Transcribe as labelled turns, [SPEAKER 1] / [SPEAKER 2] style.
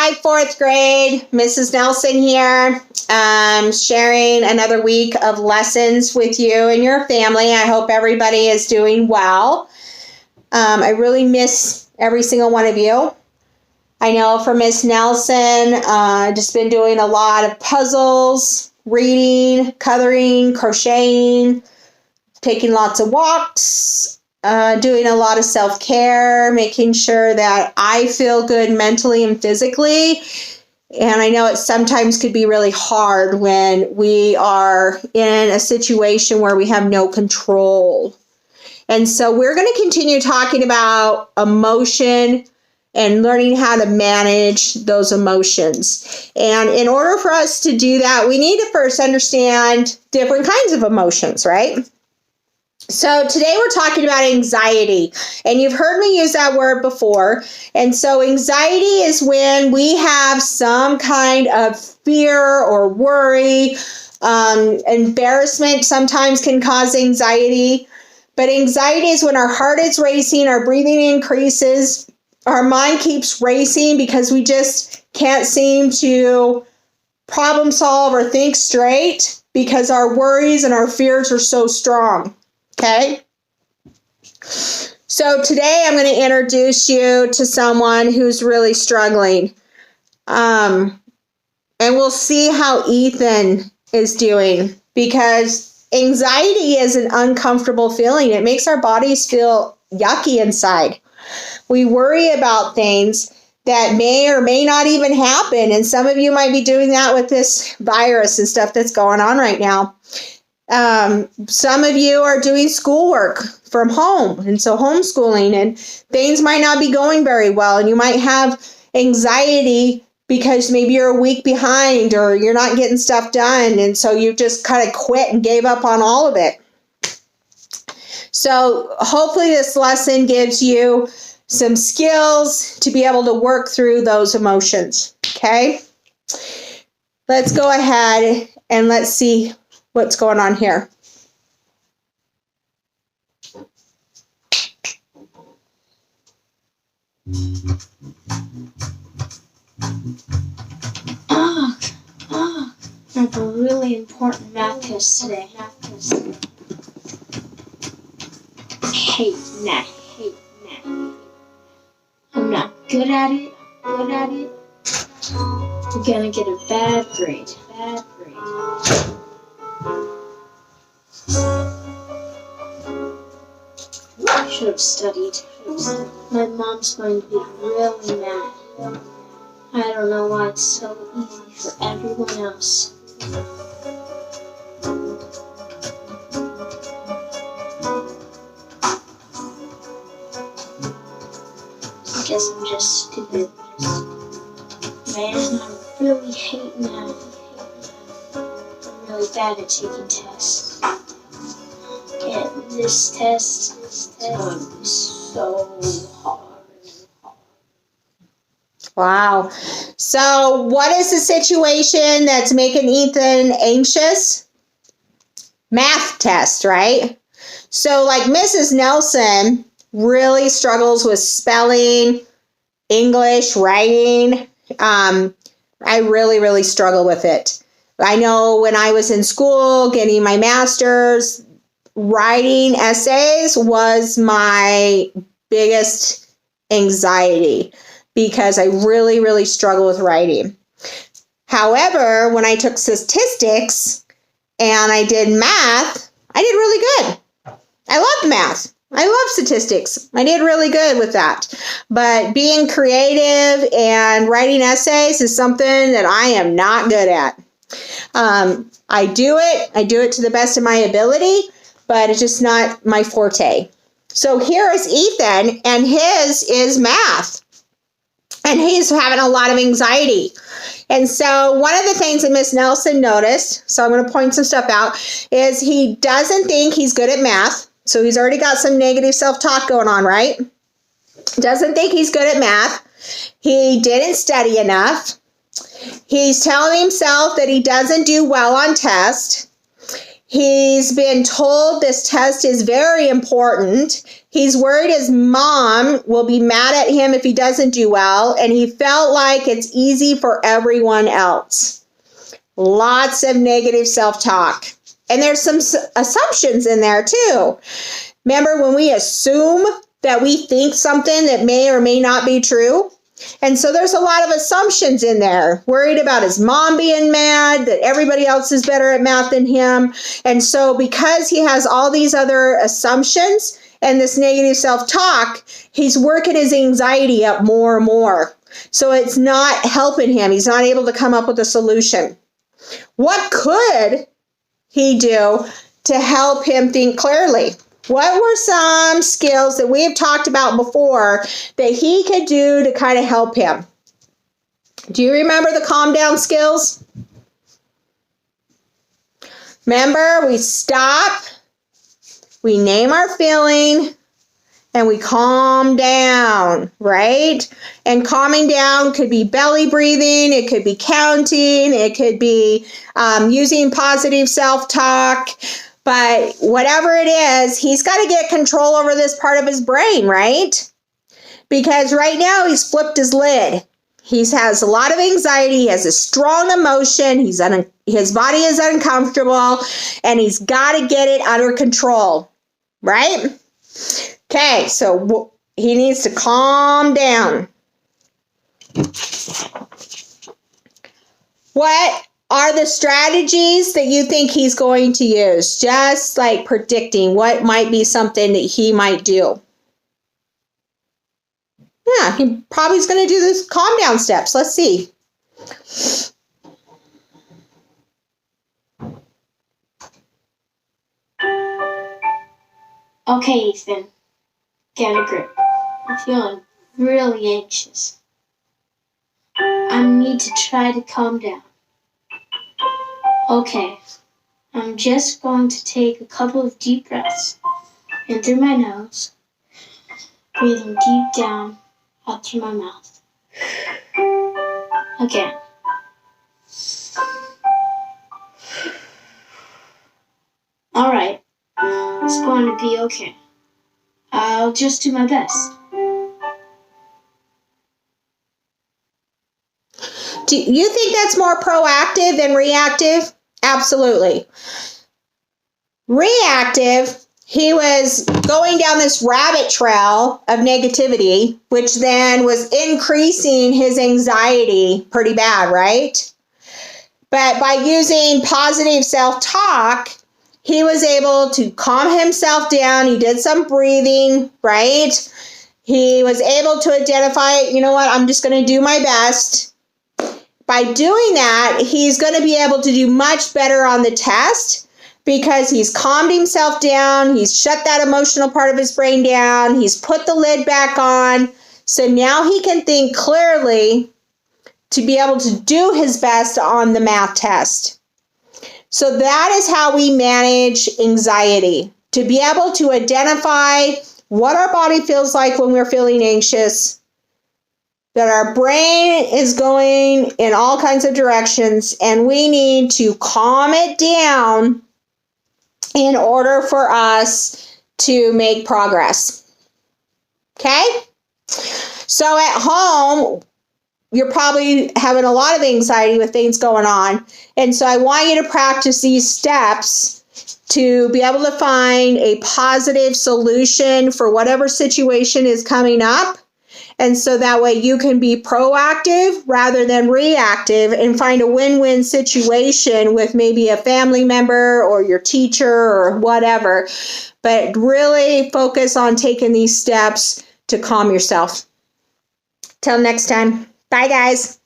[SPEAKER 1] Hi, fourth grade. Mrs. Nelson here, sharing another week of lessons with you and your family. I hope everybody is doing well. I really miss every single one of you. I know for Miss Nelson, just been doing a lot of puzzles, reading, coloring, crocheting, taking lots of walks, doing a lot of self-care, making sure that I feel good mentally and physically. And I know it sometimes could be really hard when we are in a situation where we have no control. And so we're going to continue talking about emotion and learning how to manage those emotions. And in order for us to do that, we need to first understand different kinds of emotions, right? So today we're talking about anxiety, and you've heard me use that word before. And so anxiety is when we have some kind of fear or worry. Embarrassment sometimes can cause anxiety, but anxiety is when our heart is racing, our breathing increases, our mind keeps racing because we just can't seem to problem solve or think straight because our worries and our fears are so strong. Okay, so today I'm going to introduce you to someone who's really struggling. And we'll see how Ethan is doing, because anxiety is an uncomfortable feeling. It makes our bodies feel yucky inside. We worry about things that may or may not even happen. And some of you might be doing that with this virus and stuff that's going on right now. Some of you are doing schoolwork from home, and so homeschooling, and things might not be going very well, and you might have anxiety because maybe you're a week behind or you're not getting stuff done, and so you just kind of quit and gave up on all of it. So hopefully this lesson gives you some skills to be able to work through those emotions, okay? Let's go ahead and let's see what's going on here.
[SPEAKER 2] I have a really important math test today. I hate math. I'm not good at it. I'm gonna get a bad grade. I should have studied. My mom's going to be really mad. I don't know why it's so easy for everyone else. I guess I'm just stupid. Man, I really hate math. I'm really bad at taking tests. And this test is going to be so hard.
[SPEAKER 1] Wow. So what is the situation that's making Ethan anxious? Math test, right? So like Mrs. Nelson really struggles with spelling, English, writing. I really struggle with it. I know when I was in school getting my master's, writing essays was my biggest anxiety because I really struggle with writing. However, when I took statistics and I did math, I did really good. I love math. I love statistics. I did really good with that. But being creative and writing essays is something that I am not good at. I do it to the best of my ability, but it's just not my forte. So here is Ethan, and his is math. And he's having a lot of anxiety. And so one of the things that Miss Nelson noticed, so I'm going to point some stuff out, is he doesn't think he's good at math. So he's already got some negative self-talk going on, right? Doesn't think he's good at math. He didn't study enough. He's telling himself that he doesn't do well on tests. He's been told this test is very important. He's worried his mom will be mad at him if he doesn't do well, and he felt like it's easy for everyone else. Lots of negative self-talk. And there's some assumptions in there too. Remember when we assume that we think something that may or may not be true? And so there's a lot of assumptions in there. Worried about his mom being mad, that everybody else is better at math than him. And so because he has all these other assumptions and this negative self-talk, he's working his anxiety up more and more. So it's not helping him. He's not able to come up with a solution. What could he do to help him think clearly? What were some skills that we have talked about before that he could do to kind of help him? Do you remember the calm down skills? Remember, we stop, we name our feeling, and we calm down, right? And calming down could be belly breathing, it could be counting, it could be using positive self-talk. But whatever it is, he's got to get control over this part of his brain, right? Because right now he's flipped his lid. He has a lot of anxiety. He has a strong emotion. His body is uncomfortable, and he's got to get it under control, right? Okay, so he needs to calm down. What are the strategies that you think he's going to use? Just like predicting what might be something that he might do. Yeah, he probably is going to do this calm down steps. Let's see.
[SPEAKER 2] Okay, Ethan. Get a grip. I'm feeling really anxious. I need to try to calm down. Okay, I'm just going to take a couple of deep breaths in through my nose, breathing deep down out through my mouth. Again. All right, it's going to be okay. I'll just do my best.
[SPEAKER 1] Do you think that's more proactive than reactive? Absolutely. Reactive, he was going down this rabbit trail of negativity, which then was increasing his anxiety pretty bad, right? But by using positive self-talk, he was able to calm himself down. He did some breathing, right? He was able to identify, you know what, I'm just going to do my best. By doing that, he's going to be able to do much better on the test because he's calmed himself down. He's shut that emotional part of his brain down. He's put the lid back on. So now he can think clearly to be able to do his best on the math test. So that is how we manage anxiety, to be able to identify what our body feels like when we're feeling anxious, that our brain is going in all kinds of directions, and we need to calm it down in order for us to make progress. Okay? So at home, you're probably having a lot of anxiety with things going on. And so I want you to practice these steps to be able to find a positive solution for whatever situation is coming up. And so that way you can be proactive rather than reactive and find a win-win situation with maybe a family member or your teacher or whatever. But really focus on taking these steps to calm yourself. Till next time. Bye, guys.